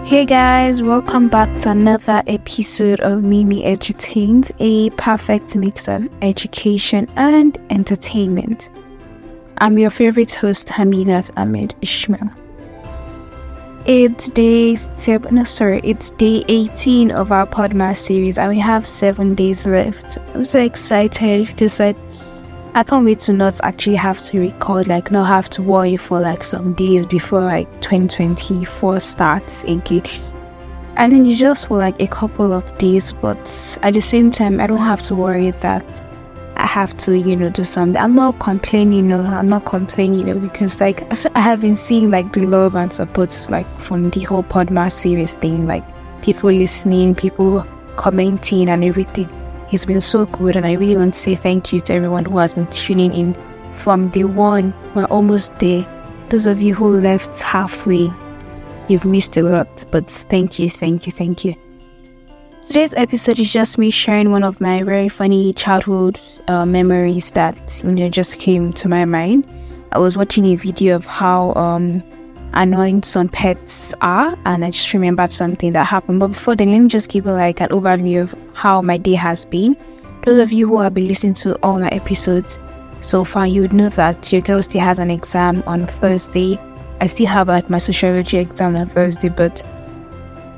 Hey guys, welcome back to another episode of Mimi Edutains, a perfect mix of education and entertainment. I'm your favorite host, Haminat Ahmed Ishmael. It's day 18 of our Podmas series, and we have 7 days left. I'm so excited because I can't wait to not actually have to record, not have to worry for some days before 2024 starts again. I mean, it's just for a couple of days, but at the same time, I don't have to worry that I have to, do something. I'm not complaining, because I have been seeing the love and support from the whole Podmas series thing, people listening, people commenting and everything. It's been so good, and I really want to say thank you to everyone who has been tuning in from day one. We're almost there. Those of you who left halfway, you've missed a lot, but thank you. Today's episode is just me sharing one of my very funny childhood memories that just came to my mind. I was watching a video of how annoying some pets are, and I just remembered something that happened. But before then, let me just give you an overview of how my day has been. Those of you who have been listening to all my episodes so far, you would know that your girl still has an exam on Thursday. I still have my sociology exam on Thursday, but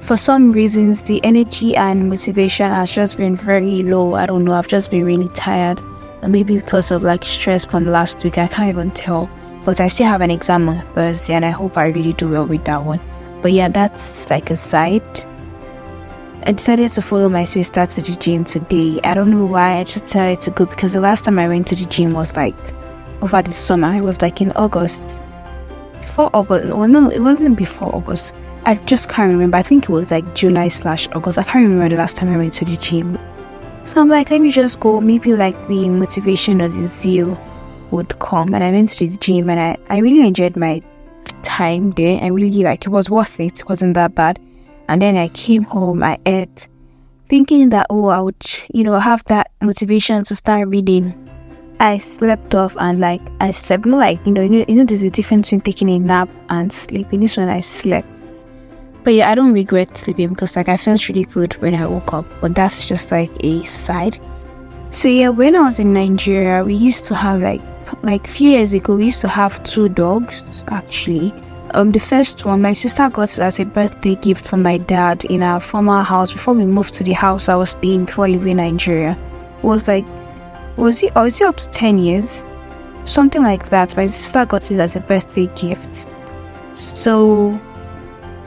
for some reasons the energy and motivation has just been very low. I don't know, I've just been really tired, and maybe because of stress from last week, I can't even tell. But I still have an exam on Thursday, and I hope I really do well with that one. But yeah, that's a side. I decided to follow my sister to the gym today. I don't know why, I just decided to go because the last time I went to the gym was over the summer. It was in August. Before August, well no, it wasn't before August. I just can't remember. I think it was July/August. I can't remember the last time I went to the gym. So I'm let me just go. Maybe the motivation or the zeal would come. And I went to the gym, and I really enjoyed my time there. I really it was worth it. It wasn't that bad. And then I came home, I ate, thinking that I would have that motivation to start reading. I slept off, and I slept there's a difference between taking a nap and sleeping. This one I slept. But yeah, I don't regret sleeping because I felt really good when I woke up. But that's just a side. So yeah, when I was in Nigeria, we used to have a few years ago, we used to have 2 dogs actually. The first one, my sister got it as a birthday gift from my dad in our former house before we moved to the house I was staying before leaving Nigeria. It was was it up to 10 years? Something like that. My sister got it as a birthday gift. So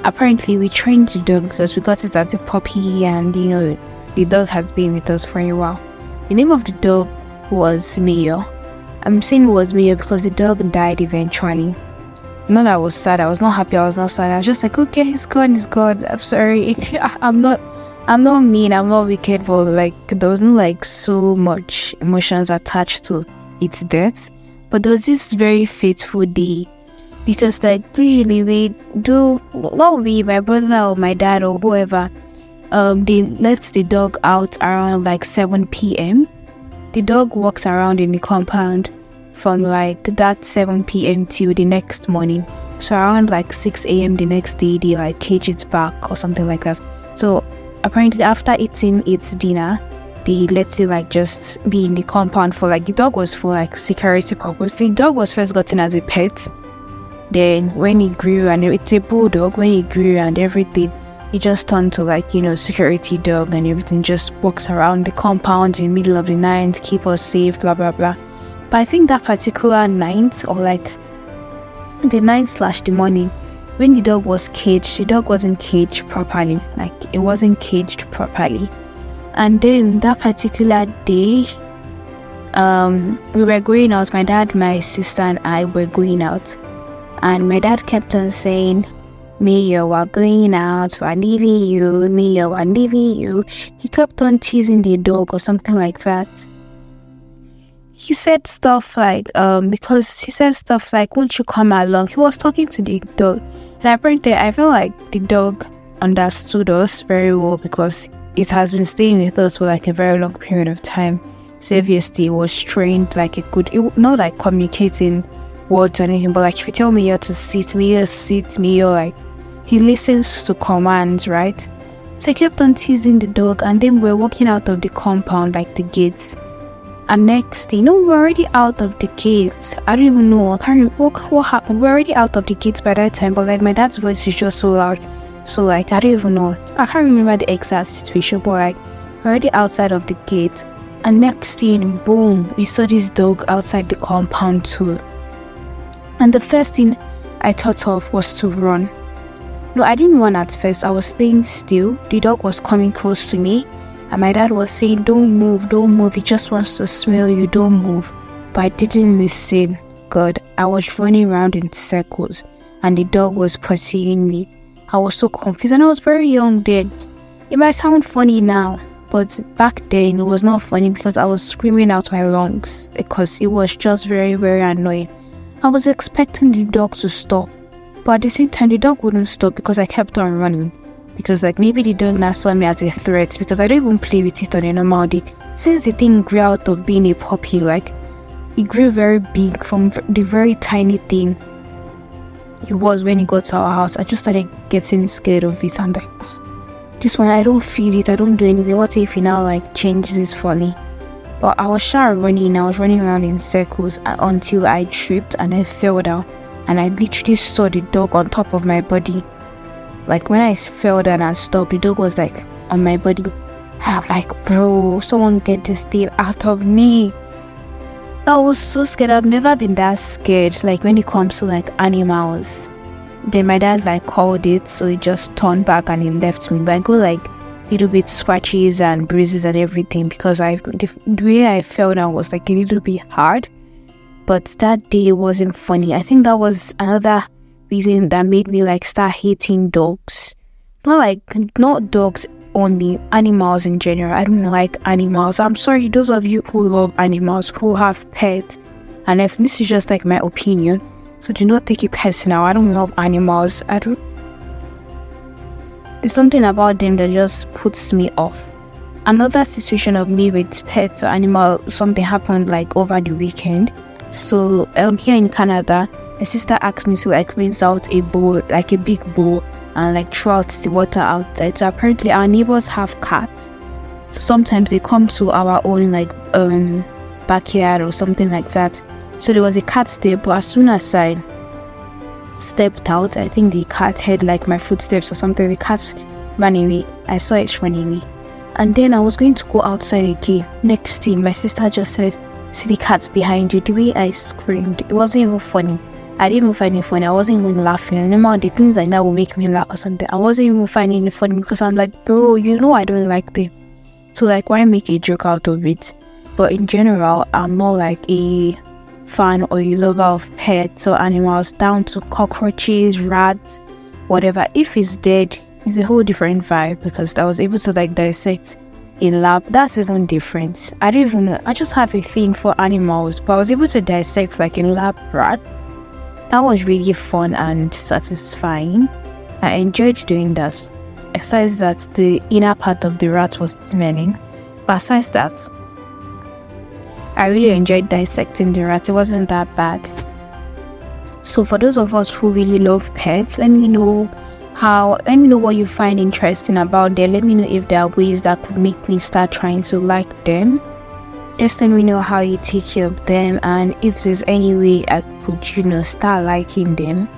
apparently we trained the dog because we got it as a puppy, and the dog has been with us for a while. The name of the dog was Mayo. I'm saying it was Mayo because the dog died eventually. Not that I was sad, I was not happy, I was not sad. I was just okay, he's gone. I'm sorry. I'm not mean, I'm not wicked, but there was no so much emotions attached to its death. But there was this very fateful day, because usually we do, my brother or my dad or whoever, they let the dog out around 7 p.m. The dog walks around in the compound from that 7 p.m. till the next morning. So around 6 a.m. the next day, they cage it back or something like that. So apparently after eating its dinner, they let it just be in the compound for the dog was for security purpose. The dog was first gotten as a pet. Then when he grew, and it's a bulldog, when he grew and everything, he just turned to security dog, and everything, just walks around the compound in the middle of the night, keep us safe, blah blah blah. But I think that particular night, or the night/the morning, when the dog was caged, the dog wasn't caged properly. It wasn't caged properly. And then that particular day, we were going out. My dad, my sister, and I were going out. And my dad kept on saying, Mayo, we're going out, we're leaving you, Mayo, we're leaving you. He kept on teasing the dog or something like that. He said stuff because he said stuff won't you come along? He was talking to the dog. And apparently I feel the dog understood us very well because it has been staying with us for a very long period of time. So obviously it was trained a good, not communicating words or anything, but like if you tell me to sit, me sit, me like he listens to commands, right? So I kept on teasing the dog, and then we're walking out of the compound, like the gates. And next thing, we're already out of the gates. I don't even know. I can't remember what happened. We're already out of the gates by that time, but like my dad's voice is just so loud. So like I don't even know. I can't remember the exact situation, but like we're already outside of the gate. And next thing, boom, we saw this dog outside the compound too. And the first thing I thought of was to run. No, I didn't run at first. I was staying still. The dog was coming close to me. And my dad was saying, don't move. He just wants to smell you, don't move. But I didn't listen. God, I was running around in circles. And the dog was pursuing me. I was so confused. And I was very young then. It might sound funny now. But back then, it was not funny because I was screaming out my lungs. Because it was just very, very annoying. I was expecting the dog to stop. But at the same time, the dog wouldn't stop because I kept on running. Because like maybe the dog now saw me as a threat, because I don't even play with it on a normal day. Since the thing grew out of being a puppy, like it grew very big from the very tiny thing it was when it got to our house. I just started getting scared of it. I'm like, this one, I don't feel it, I don't do anything. What if he now like changes this for me? But I was running. I was running around in circles until I tripped and I fell down. And I literally saw the dog on top of my body. Like when I fell down and stopped, the dog was like on my body. I'm like, bro, someone get this thing out of me. I was so scared. I've never been that scared. Like when it comes to like animals. Then my dad like called it, so he just turned back and he left me. But I got like little bit scratches and bruises and everything because the way I fell down was like a little bit hard. But that day wasn't funny. I think that was another reason that made me like start hating dogs. Not dogs only, animals in general. I don't like animals. I'm sorry, those of you who love animals, who have pets, and if this is just like my opinion, so do not take it personal. I don't love animals. There's something about them that just puts me off. Another situation of me with pets or animal, something happened like over the weekend. So here in Canada, my sister asked me to like rinse out a bowl, like a big bowl, and like throw out the water outside. So apparently our neighbors have cats. So sometimes they come to our own like backyard or something like that. So there was a cat there, but as soon as I stepped out, I think the cat heard like my footsteps or something. The cat ran away. I saw it running away. And then I was going to go outside again. Next thing, my sister just said, "See the cat's behind you." The way I screamed, it wasn't even funny. I didn't even find it funny. I wasn't even laughing. And no the things like that will make me laugh or something. I wasn't even finding it funny because I'm like, bro, you know I don't like them. So like, why make a joke out of it? But in general, I'm more like a fan or a lover of pets or animals, down to cockroaches, rats, whatever. If it's dead, it's a whole different vibe because I was able to like dissect in lab. That's even different. I don't even know. I just have a thing for animals, but I was able to dissect like in lab rats. That was really fun and satisfying. I enjoyed doing that. Besides that, the inner part of the rat was smelling. Besides that, I really enjoyed dissecting the rat. It wasn't that bad. So for those of us who really love pets, let me know what you find interesting about them. Let me know if there are ways that could make me start trying to like them. Just let me know how you take care of them, and if there's any way I could, start liking them.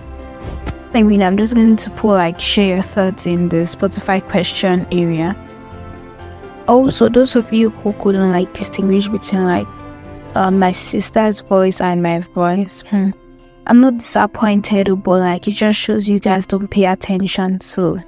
I'm just going to share your thoughts in the Spotify question area. Also, those of you who couldn't distinguish between my sister's voice and my voice, I'm not disappointed, but it just shows you guys don't pay attention to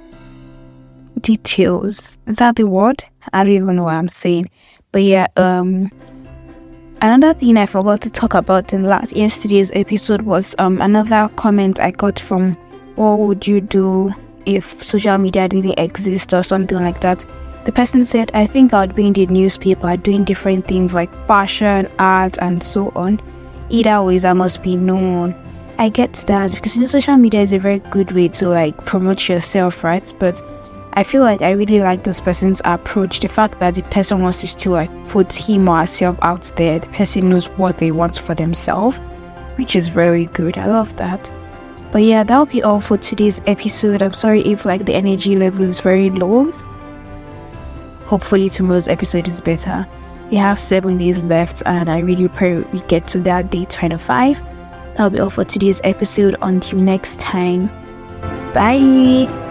details. Is that the word? I don't even know what I'm saying. But yeah, another thing I forgot to talk about in yesterday's episode was another comment I got from, what would you do if social media didn't exist or something like that. The person said, I think I would be in the newspaper doing different things like fashion, art, and so on. Either ways, I must be known. I get that because social media is a very good way to promote yourself, right? But I feel like I really like this person's approach. The fact that the person wants to put him or herself out there. The person knows what they want for themselves. which is very good. I love that. But yeah, that'll be all for today's episode. I'm sorry if like the energy level is very low. Hopefully tomorrow's episode is better. We have 7 days left and I really pray we get to that day 25. That'll be all for today's episode. Until next time. Bye.